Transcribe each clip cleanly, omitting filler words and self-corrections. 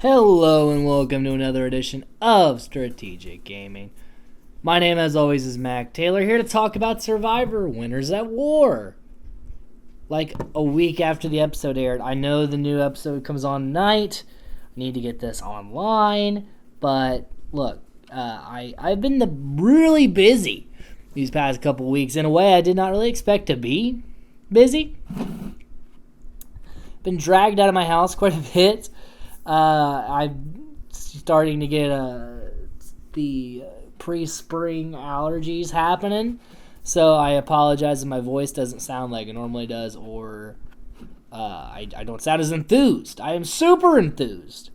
Hello and welcome to another edition of Strategic Gaming. My name, as always, is Mac Taylor, here to talk about Survivor Winners at War. Like a week after the episode aired, I know the new episode comes on tonight. I need to get this online, but look, I've been really busy these past couple weeks in a way I did not really expect to be busy. Been dragged out of my house quite a bit. I'm starting to get the pre-spring allergies happening, so I apologize if my voice doesn't sound like it normally does, or I don't sound as enthused. I am super enthused.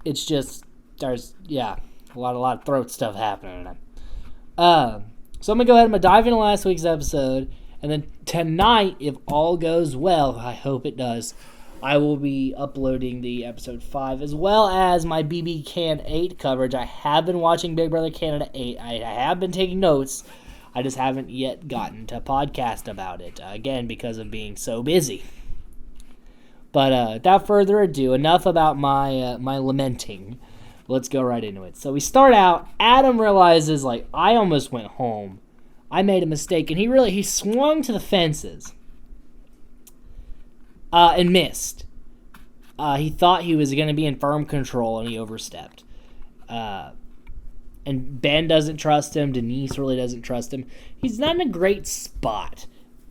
It's just there's a lot of throat stuff happening. So I'm gonna go ahead and dive into last week's episode, and then tonight, if all goes well, I hope it does, I will be uploading the episode 5 as well as my BB Can 8 coverage. I have been watching Big Brother Canada 8. I have been taking notes. I just haven't yet gotten to podcast about it, again, because of being so busy. But without further ado, enough about my lamenting. Let's go right into it. So we start out, Adam realizes, I almost went home. I made a mistake, and he swung to the fences. And missed. He thought he was going to be in firm control, and he overstepped. And Ben doesn't trust him. Denise really doesn't trust him. He's not in a great spot.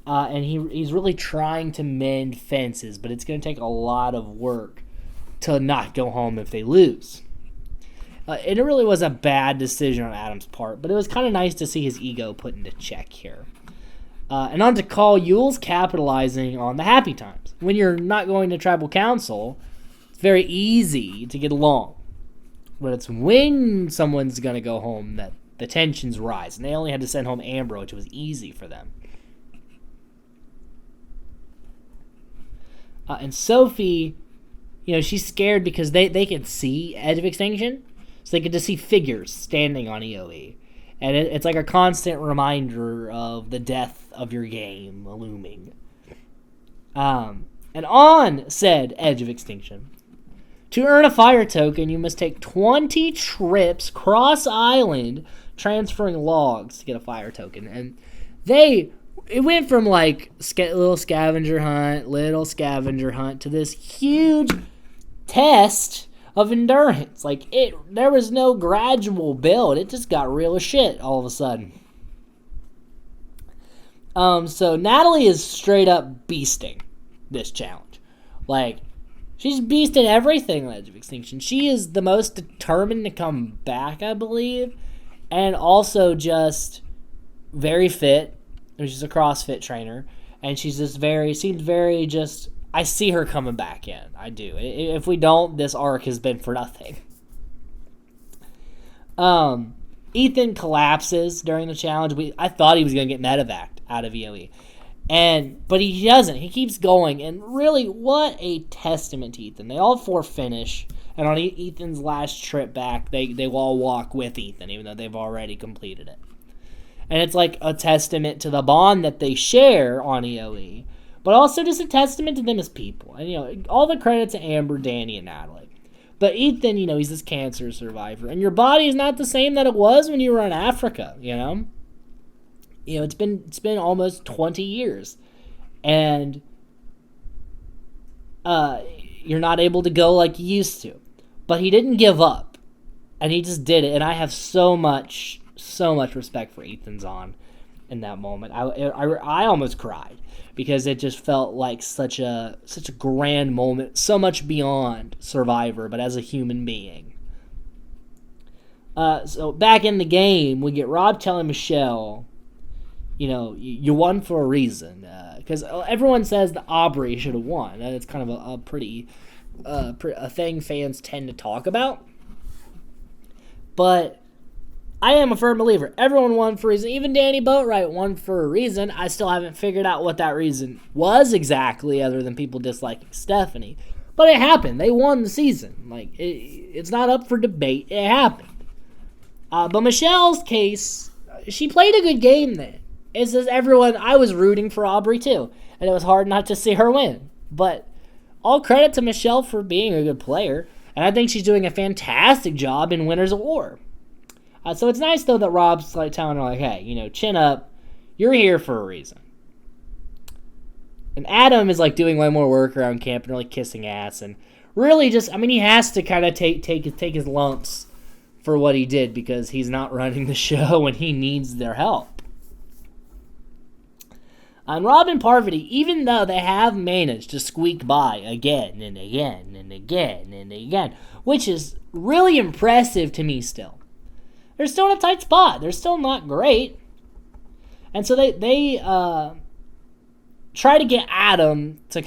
And he's really trying to mend fences, but it's going to take a lot of work to not go home if they lose. And it really was a bad decision on Adam's part, but it was kind of nice to see his ego put into check here. And on to call, Yule's capitalizing on the happy times. When you're not going to tribal council, it's very easy to get along. But it's when someone's going to go home that the tensions rise. And they only had to send home Amber, which was easy for them. And Sophie, she's scared because they can see Edge of Extinction. So they get to see figures standing on EOE. And it's like a constant reminder of the death of your game looming. And on said Edge of Extinction, to earn a fire token, you must take 20 trips cross-island transferring logs to get a fire token. And it went from little scavenger hunt to this huge test of endurance. There was no gradual build. It just got real as shit all of a sudden. So Natalie is straight up beasting this challenge. She's beasting everything Edge of Extinction. She is the most determined to come back, I believe. And also just very fit. She's a CrossFit trainer. And she's just seems very just, I see her coming back in. I do. If we don't, this arc has been for nothing. Ethan collapses during the challenge. I thought he was going to get medevaced out of EOE. But he doesn't. He keeps going. And really, what a testament to Ethan. They all 4 finish. And on Ethan's last trip back, they all walk with Ethan, even though they've already completed it. And it's like a testament to the bond that they share on EOE. But also just a testament to them as people. And, all the credit to Amber, Danny, and Natalie. But Ethan, he's this cancer survivor. And your body is not the same that it was when you were in Africa, It's been almost 20 years. And you're not able to go like you used to. But he didn't give up. And he just did it. And I have so much respect for Ethan Zahn in that moment. I almost cried. Because it just felt like such a grand moment. So much beyond Survivor, but as a human being. So back in the game, we get Rob telling Michelle, you won for a reason. Because everyone says that Aubrey should have won. And it's kind of a pretty a thing fans tend to talk about. But I am a firm believer. Everyone won for a reason. Even Danny Boatwright won for a reason. I still haven't figured out what that reason was exactly, other than people disliking Stephanie. But it happened. They won the season. It's not up for debate. It happened. But Michelle's case, she played a good game then. It's just I was rooting for Aubrey too. And it was hard not to see her win. But all credit to Michelle for being a good player. And I think she's doing a fantastic job in Winners of War. So it's nice, though, that Rob's like telling her, like, hey, chin up. You're here for a reason. And Adam is, like, doing way more work around camp and really kissing ass. And really just, he has to kind of take his lumps for what he did because he's not running the show and he needs their help. And Rob and Parvati, even though they have managed to squeak by again and again and again and again, which is really impressive to me still, they're still in a tight spot. They're still not great. And so they try to get Adam to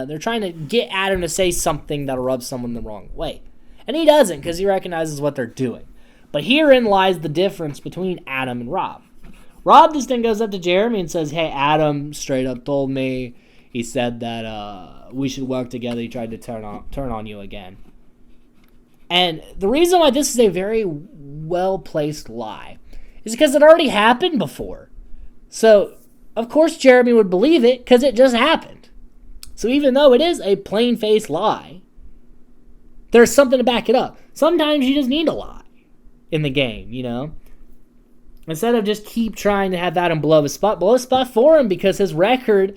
they're trying to get Adam to say something that'll rub someone the wrong way. And he doesn't because he recognizes what they're doing. But herein lies the difference between Adam and Rob. Rob just then goes up to Jeremy and says, hey, Adam straight up told me, he said that we should work together. He tried to turn on you again. And the reason why this is a very well-placed lie is because it already happened before. So, of course, Jeremy would believe it because it just happened. So even though it is a plain-faced lie, there's something to back it up. Sometimes you just need a lie in the game, Instead of just keep trying to have Adam blow a spot for him because his record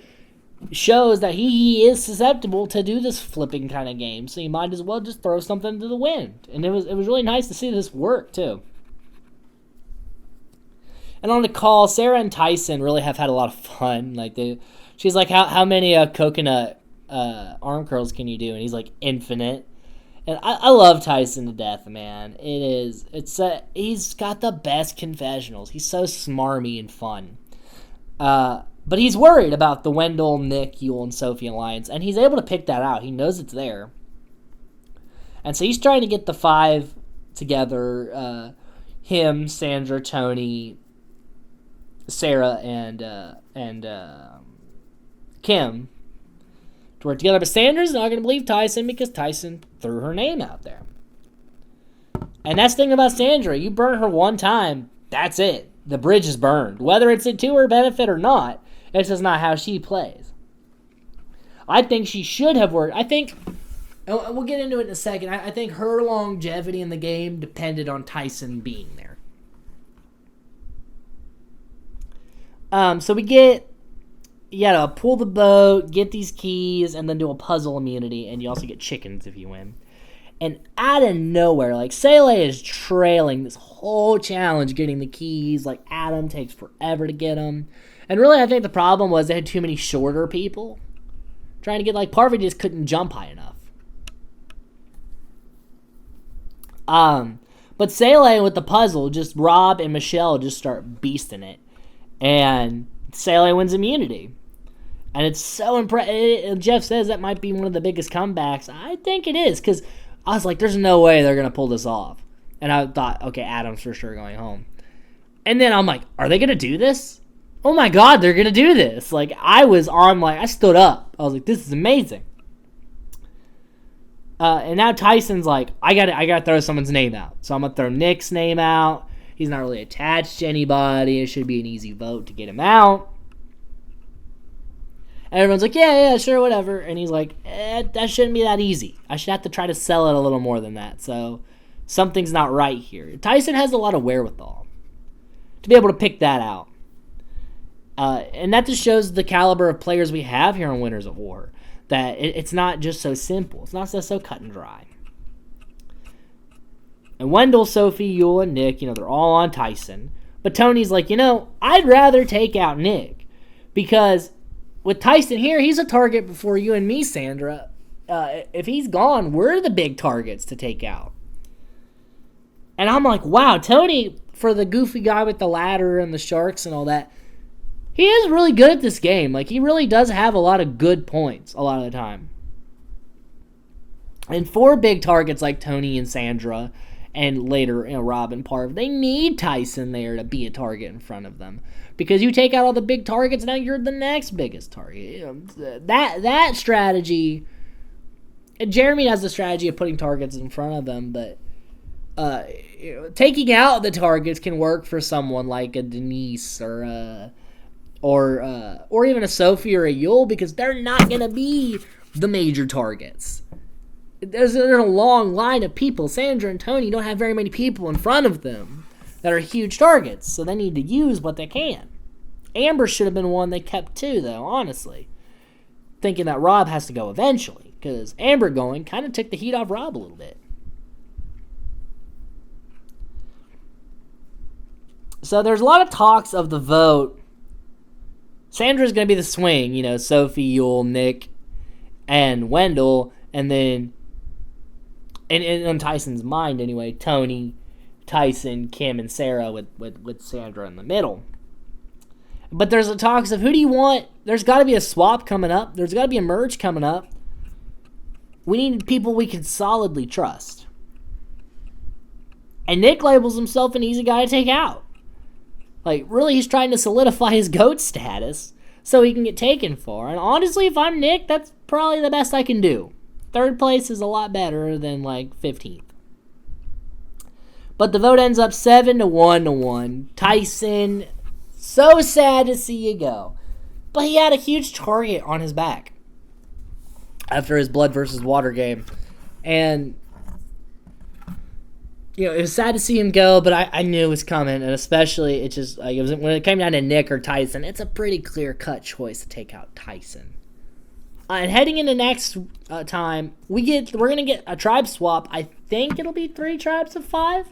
shows that he is susceptible to do this flipping kind of game. So you might as well just throw something into the wind. And it was really nice to see this work, too. And on the call, Sarah and Tyson really have had a lot of fun. She's like, how many coconut arm curls can you do? And he's like, infinite. And I love Tyson to death, man. He's got the best confessionals. He's so smarmy and fun. But he's worried about the Wendell, Nick, Yul, and Sophie alliance, and he's able to pick that out. He knows it's there. And so he's trying to get the 5 together. Him, Sandra, Tony, Sarah, and Kim to work together. But Sandra's not going to believe Tyson because Tyson threw her name out there. And that's the thing about Sandra. You burn her one time, that's it. The bridge is burned. Whether it's to her benefit or not, it's just not how she plays. I think she should have worked. I think, and we'll get into it in a second, I think her longevity in the game depended on Tyson being there. So you gotta pull the boat, get these keys, and then do a puzzle immunity, and you also get chickens if you win. And out of nowhere, Sele is trailing this whole challenge getting the keys. Adam takes forever to get them. And really, I think the problem was they had too many shorter people trying to get, Parvati just couldn't jump high enough. But Sele with the puzzle, just Rob and Michelle just start beasting it. And Sele wins immunity. And it's so impressive. Jeff says that might be one of the biggest comebacks. I think it is, because I was like, there's no way they're going to pull this off. And I thought, okay, Adam's for sure going home. And then I'm like, are they going to do this? Oh my God, they're going to do this. I stood up. I was like, this is amazing. And now Tyson's like, I gotta throw someone's name out. So I'm going to throw Nick's name out. He's not really attached to anybody. It should be an easy vote to get him out. And everyone's like, yeah, sure, whatever. And he's like, that shouldn't be that easy. I should have to try to sell it a little more than that. So something's not right here. Tyson has a lot of wherewithal to be able to pick that out. And that just shows the caliber of players we have here on Winners of War. That it's not just so simple. It's not just so cut and dry. And Wendell, Sophie, Yul, and Nick, they're all on Tyson. But Tony's like, I'd rather take out Nick. Because with Tyson here, he's a target before you and me, Sandra. If he's gone, we're the big targets to take out. And I'm like, wow, Tony, for the goofy guy with the ladder and the sharks and all that, he is really good at this game. He really does have a lot of good points a lot of the time. And for big targets like Tony and Sandra, and later, Rob and Parv, they need Tyson there to be a target in front of them. Because you take out all the big targets, now you're the next biggest target. That strategy, Jeremy has the strategy of putting targets in front of them, but taking out the targets can work for someone like a Denise or even a Sophie or a Yul, because they're not going to be the major targets. there's a long line of people. Sandra and Tony don't have very many people in front of them that are huge targets, so they need to use what they can. Amber should have been one they kept too, though, honestly. Thinking that Rob has to go eventually, because Amber going kind of took the heat off Rob a little bit. So there's a lot of talks of the vote. Sandra's going to be the swing, Sophie, Yul, Nick, and Wendell, and then, and in Tyson's mind anyway, Tony, Tyson, Kim, and Sarah with Sandra in the middle. But there's the talks of who do you want? There's got to be a swap coming up. There's got to be a merge coming up. We need people we can solidly trust. And Nick labels himself an easy guy to take out. Like, really, he's trying to solidify his GOAT status so he can get taken for. And honestly, if I'm Nick, that's probably the best I can do. Third place is a lot better than, 15th. But the vote ends up 7-1. Tyson, so sad to see you go. But he had a huge target on his back after his blood versus water game. And, it was sad to see him go, but I knew it was coming. And especially, it was when it came down to Nick or Tyson, it's a pretty clear-cut choice to take out Tyson. And heading into next time, we're going to get a tribe swap. I think it'll be 3 tribes of 5.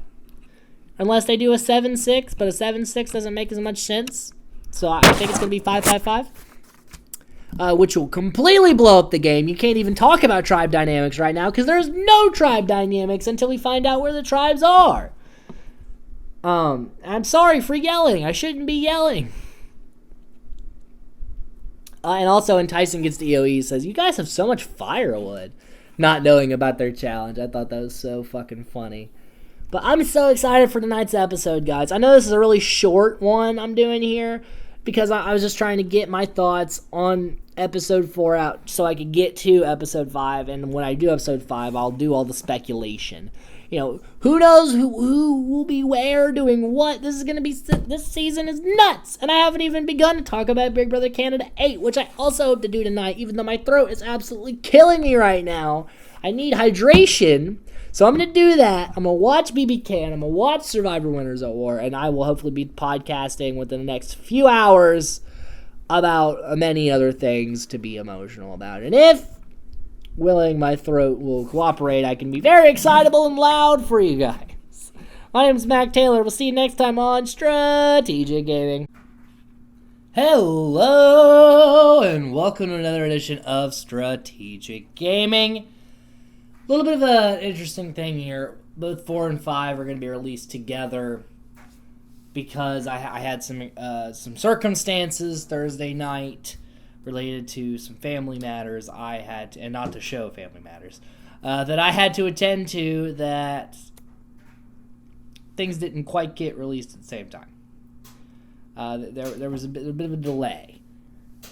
Unless they do a 7-6, but a 7-6 doesn't make as much sense. So I think it's going to be 5-5-5. Which will completely blow up the game. You can't even talk about tribe dynamics right now because there's no tribe dynamics until we find out where the tribes are. I'm sorry for yelling. I shouldn't be yelling. And also, when Tyson gets to EOE, he says, "You guys have so much firewood," not knowing about their challenge. I thought that was so fucking funny. But I'm so excited for tonight's episode, guys. I know this is a really short one I'm doing here because I was just trying to get my thoughts on episode 4 out so I could get to episode 5. And when I do episode 5, I'll do all the speculation. Who knows who will be where doing what. This season is nuts. And I haven't even begun to talk about Big Brother Canada 8, which I also hope to do tonight, even though my throat is absolutely killing me right now. I need hydration. So I'm going to do that. I'm going to watch BBK, and I'm going to watch Survivor Winners at War, and I will hopefully be podcasting within the next few hours about many other things to be emotional about. And if willing, my throat will cooperate, I can be very excitable and loud for you guys. My name is Mac Taylor. We'll see you next time on Strategic Gaming. Hello, and welcome to another edition of Strategic Gaming. A little bit of an interesting thing here. Both 4 and 5 are going to be released together because I had some circumstances Thursday night related to some family matters and not to show family matters, that I had to attend to that things didn't quite get released at the same time. There was a bit of a delay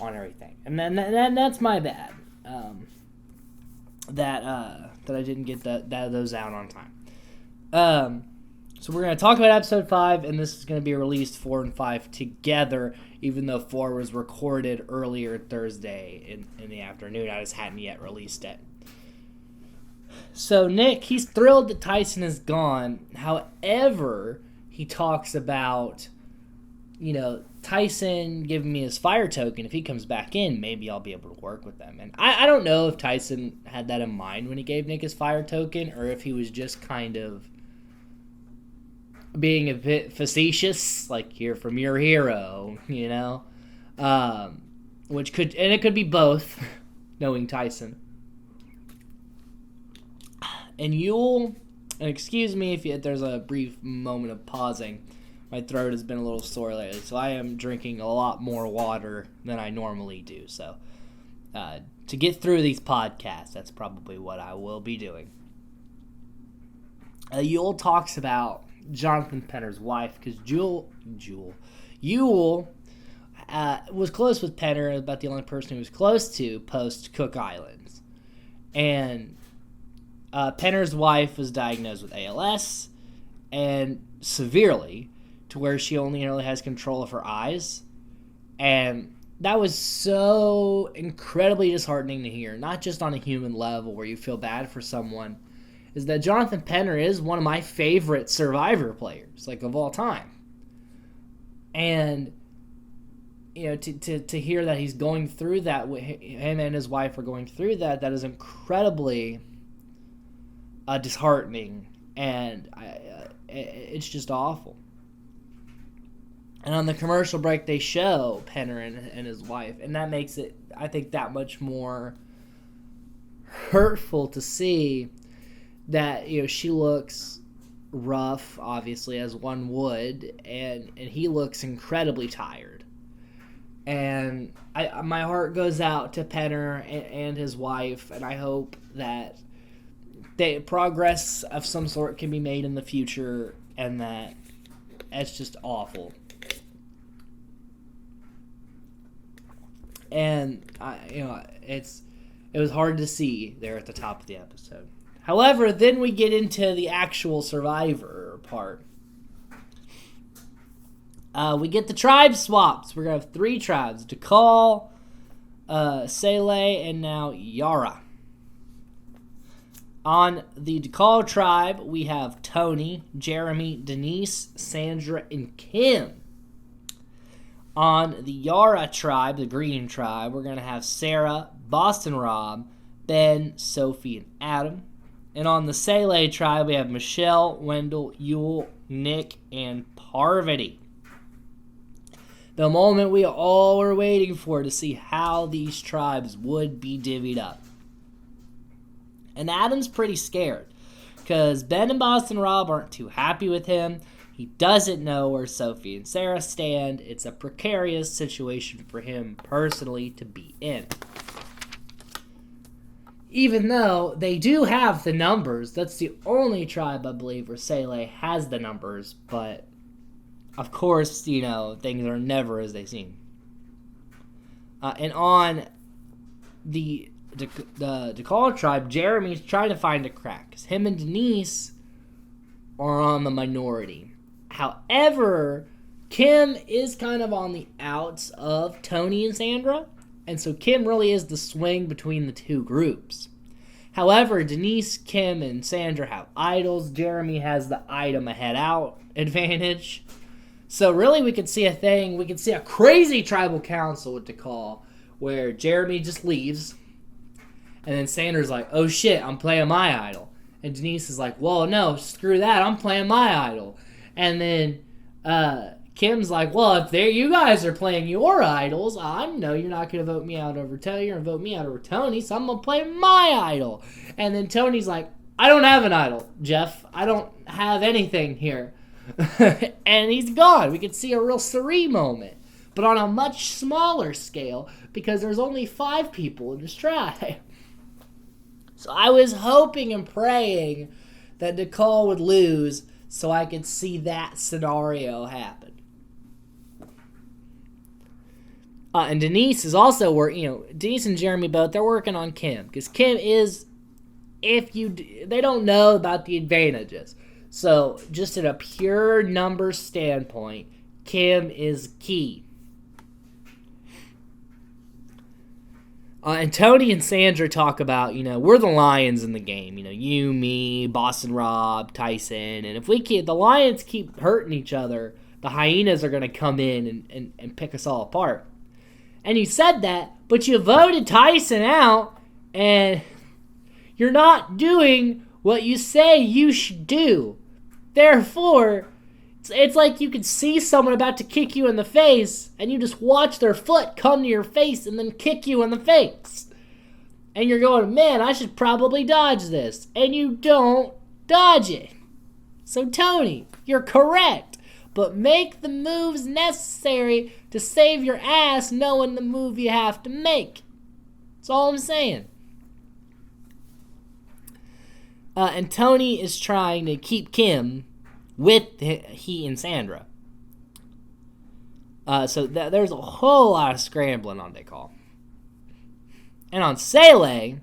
on everything. And then that's my bad. That I didn't get those out on time. So we're going to talk about episode 5, and this is going to be released 4 and 5 together, even though 4 was recorded earlier Thursday in the afternoon. I just hadn't yet released it. So Nick, he's thrilled that Tyson is gone. However, he talks about, Tyson giving me his fire token. If he comes back in, maybe I'll be able to work with them. And I don't know if Tyson had that in mind when he gave Nick his fire token, or if he was just kind of being a bit facetious, like, "Hear from your hero," it could be both, knowing Tyson. And Yul, and excuse me if there's a brief moment of pausing. My throat has been a little sore lately, so I am drinking a lot more water than I normally do. So, to get through these podcasts, that's probably what I will be doing. Yul talks about Jonathan Penner's wife, because Yul was close with Penner, about the only person he was close to post Cook Islands. And Penner's wife was diagnosed with ALS, and severely, to where she only really has control of her eyes. And that was so incredibly disheartening to hear, not just on a human level where you feel bad for someone, is that Jonathan Penner is one of my favorite Survivor players, like, of all time. And, you know, to hear that he's going through that, him and his wife are going through that, that is incredibly disheartening. And it's just awful. And on the commercial break, they show Penner and his wife. And that makes it, I think, that much more hurtful to see that, you know, she looks rough, obviously, as one would. And he looks incredibly tired. And my heart goes out to Penner and his wife. And I hope that progress of some sort can be made in the future. And that it's just awful. And it was hard to see there at the top of the episode. However, then we get into the actual Survivor part. We get the tribe swaps. We're gonna have 3 tribes: Dakal, Sele, and now Yara. On the Dakal tribe, we have Tony, Jeremy, Denise, Sandra, and Kim. On the Yara tribe, the green tribe, we're going to have Sarah, Boston Rob, Ben, Sophie, and Adam. And on the Sele tribe, we have Michelle, Wendell, Yule, Nick, and Parvati. The moment we all were waiting for to see how these tribes would be divvied up. And Adam's pretty scared because Ben and Boston Rob aren't too happy with him. He doesn't know where Sophie and Sarah stand. It's a precarious situation for him personally to be in. Even though they do have the numbers. That's the only tribe, I believe, where Sele has the numbers. But, of course, you know, things are never as they seem. And on the Dakal tribe, Jeremy's trying to find a crack. Because him and Denise are on the minority. However, Kim is kind of on the outs of Tony and Sandra, and so Kim really is the swing between the two groups. However, Denise, Kim, and Sandra have idols. Jeremy has the item ahead out advantage. So really we could see a thing, we could see a crazy tribal council with Dakal, where Jeremy just leaves, and then Sandra's like, oh shit, I'm playing my idol. And Denise is like, well, no, screw that, I'm playing my idol. And then Kim's like, well, if you guys are playing your idols, I know you're not going to vote me out over Tony. You're going to vote me out over Tony, so I'm going to play my idol. And then Tony's like, I don't have an idol, Jeff. I don't have anything here. And he's gone. We could see a real Suri moment, but on a much smaller scale because there's only 5 people in this tribe. So I was hoping and praying that Dakal would lose so I could see that scenario happen. And Denise is also working, Denise and Jeremy both, they're working on Kim. Because Kim is, they don't know about the advantages. So just at a pure numbers standpoint, Kim is key. And Tony and Sandra talk about, we're the lions in the game. You, me, Boston Rob, Tyson. And if the lions keep hurting each other, the hyenas are going to come in and pick us all apart. And you said that, but you voted Tyson out, and you're not doing what you say you should do. Therefore, it's like you could see someone about to kick you in the face, and you just watch their foot come to your face and then kick you in the face. And you're going, man, I should probably dodge this. And you don't dodge it. So, Tony, you're correct. But make the moves necessary to save your ass knowing the move you have to make. That's all I'm saying. And Tony is trying to keep Kim with he and Sandra. So there's a whole lot of scrambling on Dakal. And on Sele,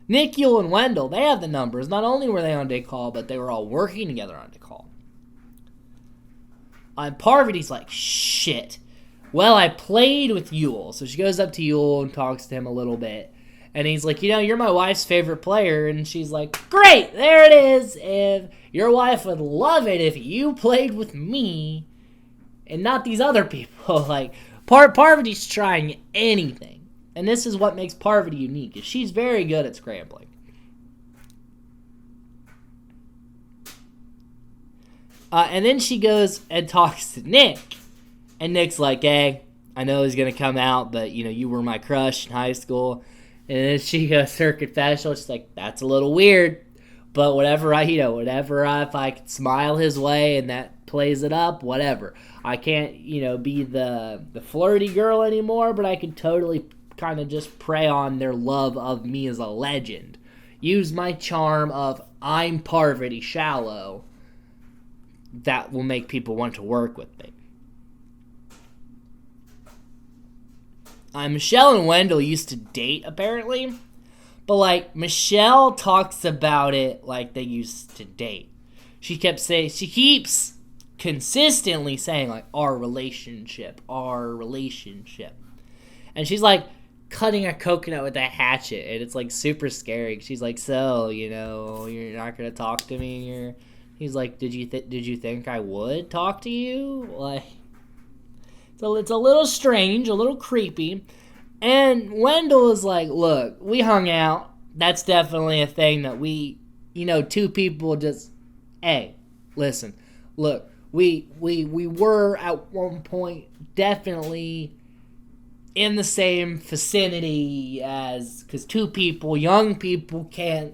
Nick, Yule, and Wendell, they have the numbers. Not only were they on Dakal, but they were all working together on Dakal. And Parvati's like, shit. Well, I played with Yule. So she goes up to Yule and talks to him a little bit. And he's like, you're my wife's favorite player. And she's like, great, there it is. If your wife would love it if you played with me and not these other people. Like, Parvati's trying anything. And this is what makes Parvati unique, is she's very good at scrambling. And then she goes and talks to Nick. And Nick's like, hey, I know he's going to come out, but, you were my crush in high school. And then she goes to her confessional. She's like, that's a little weird. But if I could smile his way and that plays it up, whatever. I can't, be the flirty girl anymore, but I can totally kind of just prey on their love of me as a legend. Use my charm of I'm Parvati shallow. That will make people want to work with me. Michelle and Wendell used to date, apparently. But, Michelle talks about it like they used to date. She keeps consistently saying, our relationship. And she's, cutting a coconut with a hatchet. And it's, super scary. She's like, so, you're not going to talk to me? He's like, did you think I would talk to you? So it's a little strange, a little creepy. And Wendell is like, look, we hung out. That's definitely a thing that we, two people just, hey, listen, look, we were at one point definitely in the same vicinity because two people, young people can't,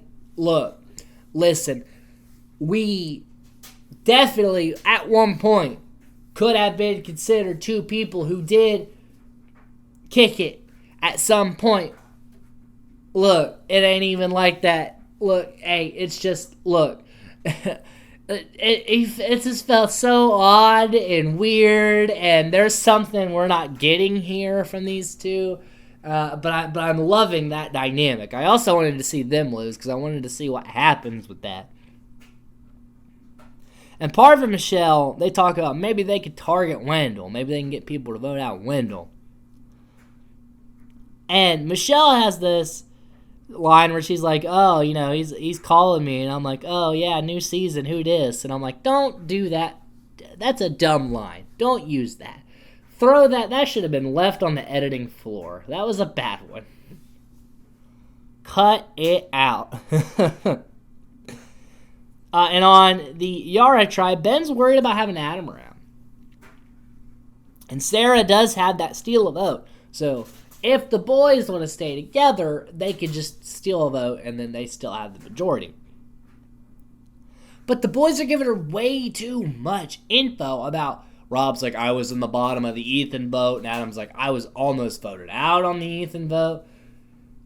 listen, we definitely at one point could have been considered two people who did kick it at some point. Look, it ain't even like that. Look, hey, it's just, look. It just felt so odd and weird, and there's something we're not getting here from these two. But I'm loving that dynamic. I also wanted to see them lose because I wanted to see what happens with that. And Parv and Michelle, they talk about maybe they could target Wendell. Maybe they can get people to vote out Wendell. And Michelle has this line where she's like, oh, he's calling me. And I'm like, oh, yeah, new season, who dis? And I'm like, don't do that. That's a dumb line. Don't use that. Throw that. That should have been left on the editing floor. That was a bad one. Cut it out. And on the Yara tribe, Ben's worried about having Adam around. And Sarah does have that steal a vote. So if the boys want to stay together, they could just steal a vote and then they still have the majority. But the boys are giving her way too much info about Rob's like, I was in the bottom of the Ethan vote. And Adam's like, I was almost voted out on the Ethan vote.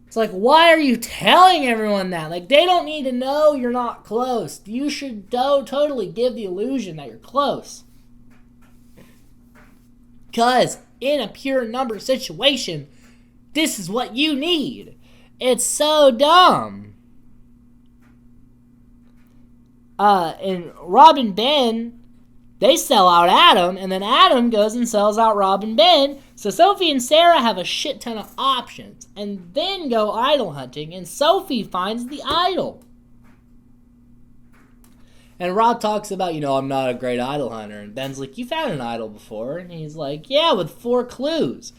It's like, why are you telling everyone that? They don't need to know you're not close. You should totally give the illusion that you're close. Because in a pure number situation, this is what you need. It's so dumb. And Rob and Ben, they sell out Adam, and then Adam goes and sells out Rob and Ben. So Sophie and Sarah have a shit ton of options, and then go idol hunting, and Sophie finds the idol. And Rob talks about, I'm not a great idol hunter. And Ben's like, you found an idol before? And he's like, yeah, with 4 clues.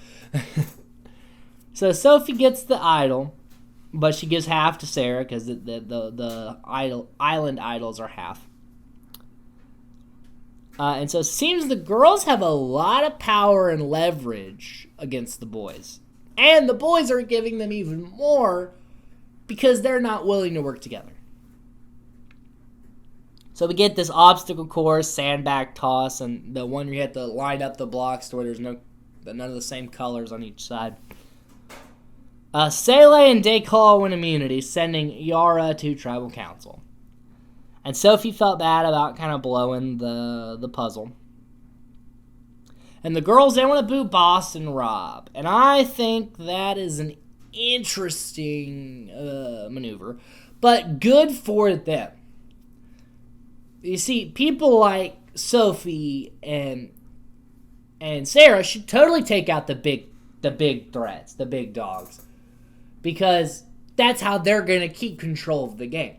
So Sophie gets the idol, but she gives half to Sarah because the island idols are half. And so it seems the girls have a lot of power and leverage against the boys. And the boys are giving them even more because they're not willing to work together. So we get this obstacle course, sandbag toss, and the one where you have to line up the blocks to where there's none of the same colors on each side. Sele and Dekal win immunity, sending Yara to tribal council. And Sophie felt bad about kind of blowing the puzzle. And the girls, they want to boot Boss and Rob. And I think that is an interesting maneuver. But good for them. You see, people like Sophie and and Sarah should totally take out the big threats, the big dogs, because that's how they're going to keep control of the game.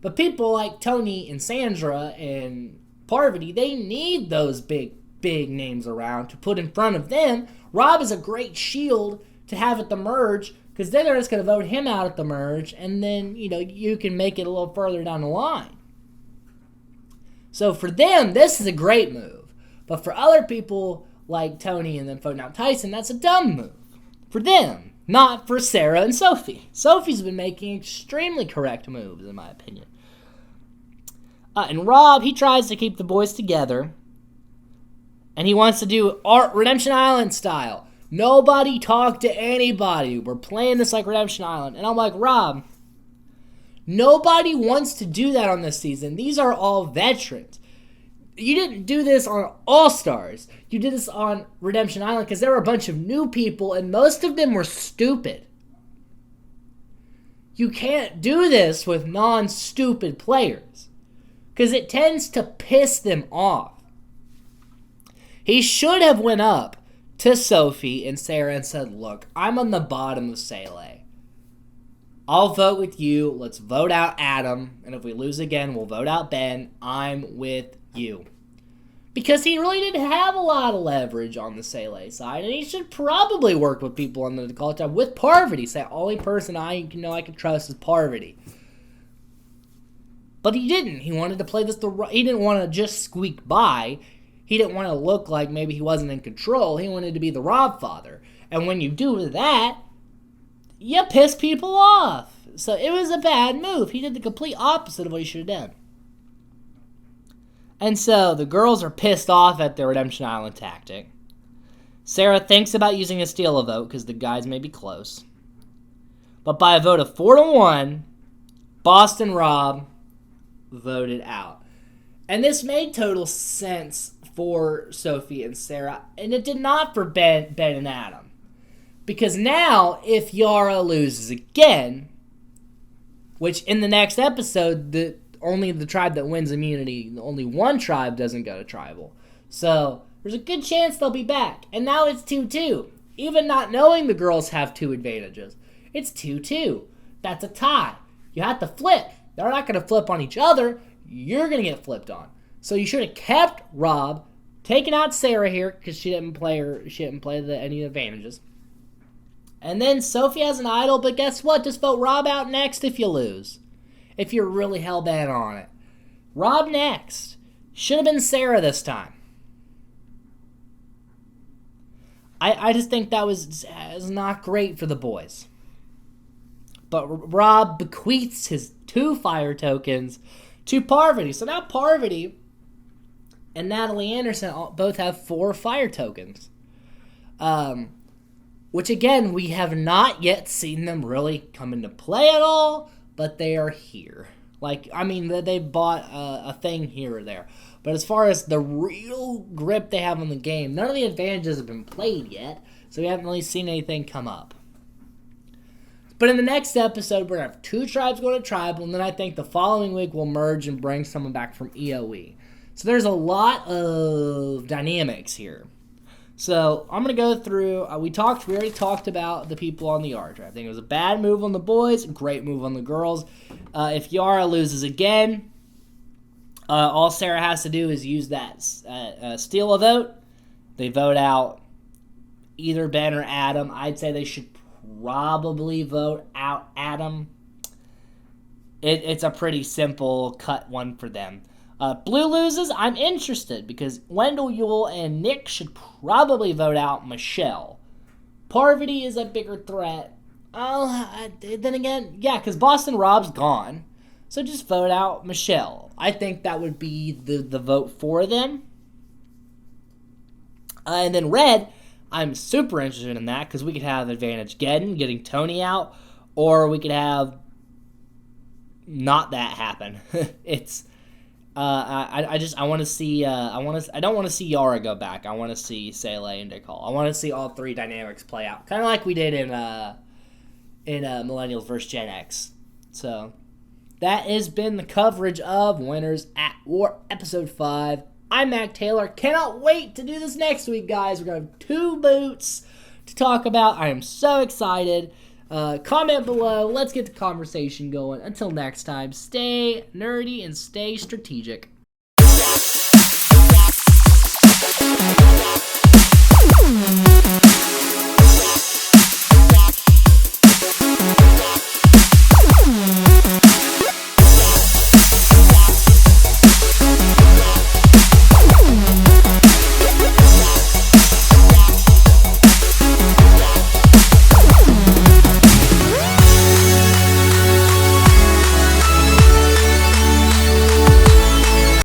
But people like Tony and Sandra and Parvati, they need those big names around to put in front of them. Rob is a great shield to have at the merge, because then they're just going to vote him out at the merge, and then, you can make it a little further down the line. So for them, this is a great move. But for other people like Tony and then voting out Tyson, that's a dumb move. For them, not for Sarah and Sophie. Sophie's been making extremely correct moves, in my opinion. And Rob, he tries to keep the boys together. And he wants to do Redemption Island style. Nobody talk to anybody. We're playing this like Redemption Island. And I'm like, Rob, nobody wants to do that on this season. These are all veterans. You didn't do this on All-Stars. You did this on Redemption Island because there were a bunch of new people and most of them were stupid. You can't do this with non-stupid players because it tends to piss them off. He should have went up to Sophie and Sarah and said, look, I'm on the bottom of Sele. I'll vote with you. Let's vote out Adam. And if we lose again, we'll vote out Ben. I'm with you. Because he really didn't have a lot of leverage on the Sele side. And he should probably work with people on the college side with Parvati. Say, only person I can trust is Parvati. But he didn't. He wanted to play this he didn't want to just squeak by. He didn't want to look like maybe he wasn't in control. He wanted to be the Rob father. And when you do that, you piss people off. So it was a bad move. He did the complete opposite of what he should have done. And so the girls are pissed off at the Redemption Island tactic. Sarah thinks about using a steal a vote because the guys may be close. But by a vote of 4-1, Boston Rob voted out. And this made total sense for Sophie and Sarah, and it did not for Ben and Adam. Because now, if Yara loses again, which in the next episode, only the tribe that wins immunity, only one tribe doesn't go to tribal. So, there's a good chance they'll be back. And now it's 2-2. Even not knowing the girls have 2 advantages. It's 2-2. That's a tie. You have to flip. They're not going to flip on each other. You're going to get flipped on. So you should have kept Rob, taken out Sarah here because she didn't play any advantages. And then Sophie has an idol, but guess what? Just vote Rob out next if you lose. If you're really hell-bent on it. Rob next. Should have been Sarah this time. I just think that was not great for the boys. But Rob bequeaths his 2 fire tokens to Parvati. So now Parvati and Natalie Anderson both have 4 fire tokens. Which, again, we have not yet seen them really come into play at all, but they are here. They bought a thing here or there. But as far as the real grip they have on the game, none of the advantages have been played yet, so we haven't really seen anything come up. But in the next episode, we're going to have 2 tribes going to tribal, and then I think the following week we'll merge and bring someone back from EOE. So there's a lot of dynamics here. So I'm going to go through, we already talked about the people on the yard drive. I think it was a bad move on the boys, great move on the girls. If Yara loses again, all Sarah has to do is use that steal a vote. They vote out either Ben or Adam. I'd say they should probably vote out Adam. It's a pretty simple cut one for them. Blue loses, I'm interested because Wendell, Yule, and Nick should probably vote out Michelle. Parvati is a bigger threat. Then again, yeah, because Boston Rob's gone. So just vote out Michelle. I think that would be the vote for them. And then Red, I'm super interested in that because we could have Advantage Geddon getting Tony out, or we could have not that happen. It's I want to see I don't want to see Yara go back. I want to see Sele and Dick Hall. I want to see all 3 dynamics play out, kind of like we did in Millennials vs Gen X. So that has been the coverage of Winners at War episode 5. I'm Mac Taylor. Cannot wait to do this next week, guys. We're going to have 2 boots to talk about. I am so excited. Comment below. Let's get the conversation going. Until next time, stay nerdy and stay strategic.